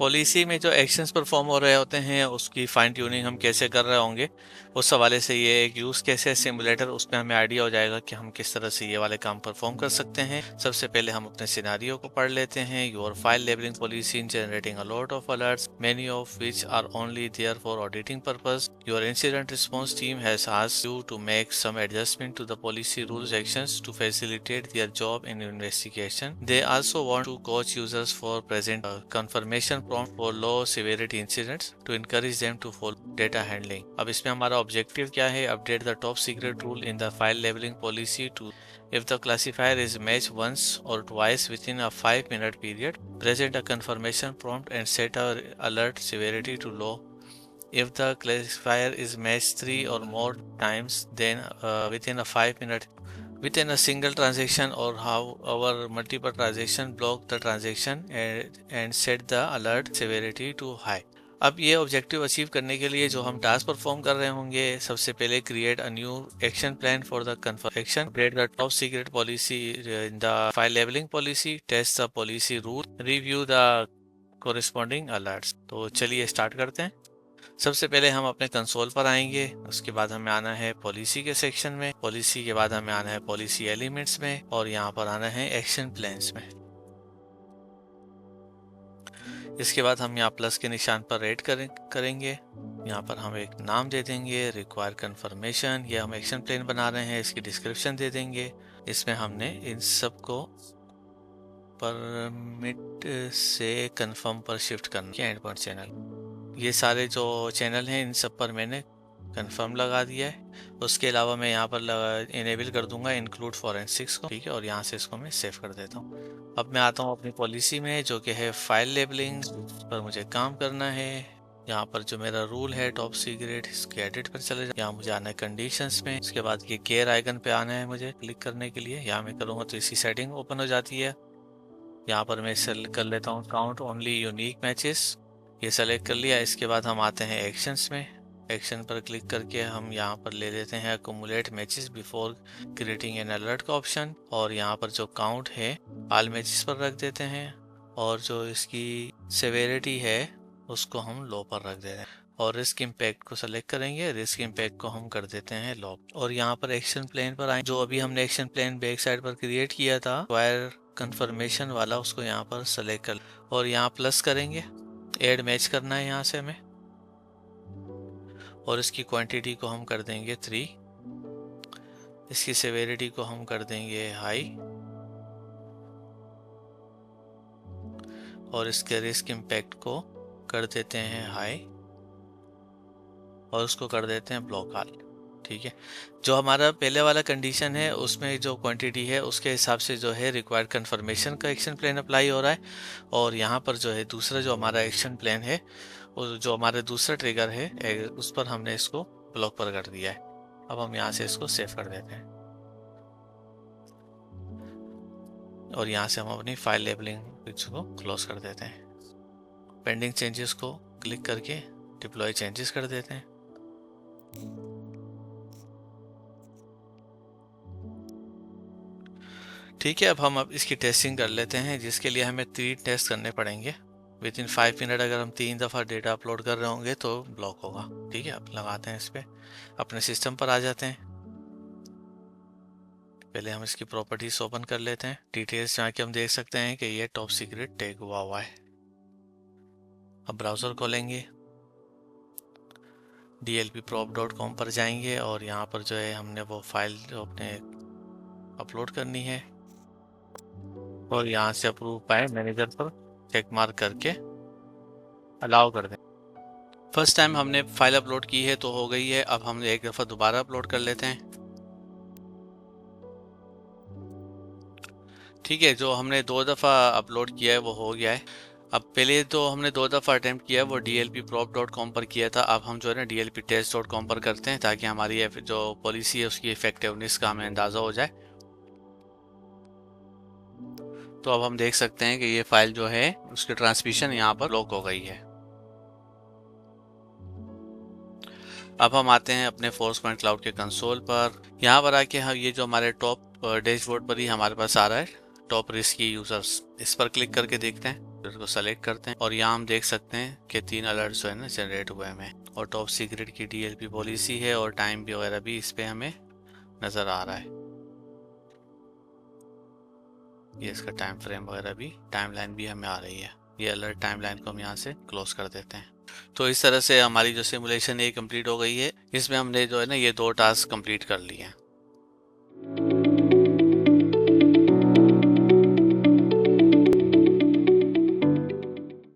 Policy में जो actions perform हो रहे होते हैं उसकी फाइन ट्यूनिंग हम कैसे कर रहे होंगे, उस हवाले से ये एक यूज़ कैसे सिमुलेटर, उसमें हमें आइडिया हो जाएगा कि हम किस तरह से ये वाले काम परफॉर्म कर सकते हैं। सबसे पहले हम अपने सिनारियो को पढ़ लेते हैं। Your file labelling policy in generating a lot of alerts, many of which are only there for auditing purpose. Your incident response team has asked you to make some adjustment to the policy rules actions to facilitate their job in investigation. They also want to coach users for present confirmation prompt for low severity incidents to encourage them to follow data handling। अब इसमें हमारा objective क्या है? Update the top secret rule in the file labelling policy to if the classifier is matched once or twice within a 5-minute period, present a confirmation prompt and set a alert severity to low. If the classifier is matched 3 or more times, then within a 5-minute within a single transaction or however multiple transaction, block the transaction and set the alert severity to high। अब ये objective achieve करने के लिए जो हम task perform कर रहे होंगे, सबसे पहले create a new action plan for the confirmation, update the top secret policy in the file labelling policy, test the policy rule, review the corresponding alerts. तो चलिए स्टार्ट करते हैं। सबसे पहले हम अपने कंसोल पर आएंगे, उसके बाद हमें आना है पॉलिसी के सेक्शन में, पॉलिसी के बाद हमें आना है पॉलिसी एलिमेंट्स में और यहाँ पर आना है एक्शन प्लान्स में। इसके बाद हम यहाँ प्लस के निशान पर रेड करेंगे। यहाँ पर हम एक नाम दे देंगे रिक्वायर कंफर्मेशन। ये हम एक्शन प्लान बना रहे हैं, इसकी डिस्क्रिप्शन दे देंगे। इसमें हमने इन सब को परमिट से कंफर्म पर शिफ्ट करना है। एंड पॉइंट चैनल, ये सारे जो चैनल हैं इन सब पर मैंने कंफर्म लगा दिया है। उसके अलावा मैं यहाँ पर इनेबल कर दूंगा इंक्लूड फॉरेंसिक्स को, ठीक है, और यहाँ से इसको मैं सेव कर देता हूँ। अब मैं आता हूँ अपनी पॉलिसी में जो कि है फाइल लेबलिंग पर मुझे काम करना है। यहाँ पर जो मेरा रूल है टॉप सीक्रेट, इसके एडिट पर चले जाए। यहाँ मुझे आना है कंडीशंस में, इसके बाद ये केयर आइकन पे आना है मुझे क्लिक करने के लिए। यहाँ मैं करूँगा तो इसकी सेटिंग ओपन हो जाती है। यहाँ पर मैं सेलेक्ट कर लेता हूँ काउंट ओनली यूनिक मैचेस, ये सेलेक्ट कर लिया। इसके बाद हम आते हैं एक्शंस में, एक्शन पर क्लिक करके हम यहाँ पर ले लेते हैं accumulate matches before creating an alert का ऑप्शन, और यहाँ पर जो काउंट है ऑल मैचेस पर रख देते हैं और जो इसकी सेवेरिटी है उसको हम लो पर रख देते हैं और रिस्क इम्पैक्ट को सेलेक्ट करेंगे। रिस्क इम्पैक्ट को हम कर देते हैं लो। और यहाँ पर एक्शन प्लान पर आए, जो अभी हमने एक्शन प्लान बैक साइड पर क्रिएट किया था वायर कंफर्मेशन वाला, उसको यहाँ पर सेलेक्ट कर और यहाँ प्लस करेंगे, ऐड मैच करना है यहाँ से हमें, और इसकी क्वांटिटी को हम कर देंगे 3, इसकी सेवेरिटी को हम कर देंगे हाई और इसके रिस्क इम्पैक्ट को कर देते हैं हाई और उसको कर देते हैं ब्लॉक ऑल, ठीक है। जो हमारा पहले वाला कंडीशन है उसमें जो क्वांटिटी है उसके हिसाब से जो है रिक्वायर्ड कंफर्मेशन का एक्शन प्लान अप्लाई हो रहा है, और यहाँ पर जो है दूसरा जो हमारा एक्शन प्लान है और जो हमारा दूसरा ट्रिगर है उस पर हमने इसको ब्लॉक पर कर दिया है। अब हम यहाँ से इसको सेव कर देते हैं और यहाँ से हम अपनी फाइल लेबलिंग को क्लोज कर देते हैं। पेंडिंग चेंजेस को क्लिक करके डिप्लॉय चेंजेस कर देते हैं। ठीक है, अब इसकी टेस्टिंग कर लेते हैं, जिसके लिए हमें 3 टेस्ट करने पड़ेंगे। विद इन 5 मिनट अगर हम 3 दफ़ा डेटा अपलोड कर रहे होंगे तो ब्लॉक होगा, ठीक है। अब लगाते हैं इस पर, अपने सिस्टम पर आ जाते हैं। पहले हम इसकी प्रॉपर्टीज ओपन कर लेते हैं। डिटेल्स जाके हम देख सकते हैं कि ये टॉप सीक्रेट टैग हुआ है। अब ब्राउज़र खोलेंगे, dlpprop.com पर जाएंगे और यहाँ पर जो है हमने वो फाइल जो अपने अपलोड करनी है और यहाँ से अप्रूव पाए मैनेजर पर चेक मार्क करके अलाउ कर दें। फर्स्ट टाइम हमने फाइल अपलोड की है तो हो गई है। अब हम एक दफ़ा दोबारा अपलोड कर लेते हैं, ठीक है। जो हमने 2 दफ़ा अपलोड किया है वो हो गया है। अब पहले तो हमने 2 दफ़ा अटैम्प्ट किया वो dlpprop.com पर किया था। अब हम जो है ना dlptest.com पर करते हैं ताकि हमारी जो पॉलिसी है उसकी इफेक्टिवनेस का हमें अंदाज़ा हो जाए। तो अब हम देख सकते हैं कि ये फाइल जो है उसकी ट्रांसमिशन यहाँ पर ब्लॉक हो गई है। अब हम आते हैं अपने फोर्सपॉइंट क्लाउड के कंसोल पर। यहाँ पर आके हम ये जो हमारे टॉप डैशबोर्ड पर ही हमारे पास आ रहा है टॉप रिस्की यूजर्स, इस पर क्लिक करके देखते हैं। फिर उसको सेलेक्ट करते हैं और यहाँ हम देख सकते हैं कि 3 अलर्ट जो है ना जनरेट हुए हमें, और टॉप सीक्रेट की DLP पॉलिसी है और टाइम भी वगैरह भी इस पे हमें नज़र आ रहा है। ये इसका टाइम फ्रेम वगैरह भी, टाइमलाइन भी हमें आ रही है। ये अलर्ट टाइमलाइन को हम यहाँ से क्लोज कर देते हैं। तो इस तरह से हमारी जो सिमुलेशन ये कंप्लीट हो गई है। इसमें हमने जो है ना ये 2 टास्क कंप्लीट कर लिए हैं।